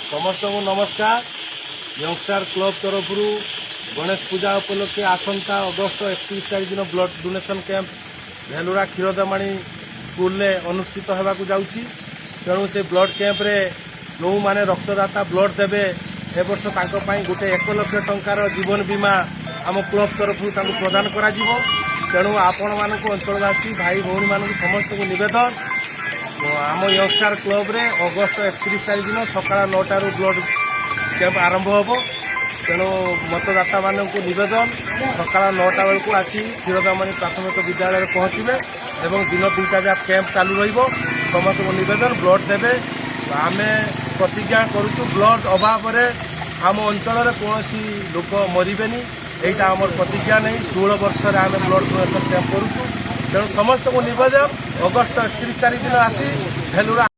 समस्त को नमस्कार। यंगस्टार क्लब तरफ गणेश पूजा उपलक्षे आसंता अगस्ट 31 तारीख दिन ब्लड डोनेशन कैंप भेलुरा क्षीरदेमाणी स्कूल में अनुष्ठित होगा जाऊँगी। तेणु से ब्लड कैंप रे जो माने रक्तदाता ब्लड देवे ए वर्ष गोटे 1 लाख टंकार जीवन बीमा आम क्लब तरफ प्रदान करा जीवो। तेणु आपण मानक अंचलवासी भाई भौणी मानक समस्त को निवेदन आम यंगस्टार क्लब रे अगस्ट 31 तारीख दिन सकाळ 9 ब्लड कैंप आरंभ होब। तेणु मतदाता मानक निवेदन सकाळ 9 बेलू आसी क्षीरदेमाणी प्राथमिक विद्यालय पहुंचे एवं दिन 2टा जा कैंप चालू रहिबो। समस्त को निवेदन ब्लड देवे। आम प्रतिज्ञा करुचु ब्लड अभाव रे आम अंचल कौन लोक मरबेनी। यहाँ आम प्रतिज्ञा नहीं 16 वर्ष आम ब्लड डोनेशन कैंप करुचु। तेणु समस्त को निवेदन अगस्ट 31 तारीख दिन आसी भेलुरा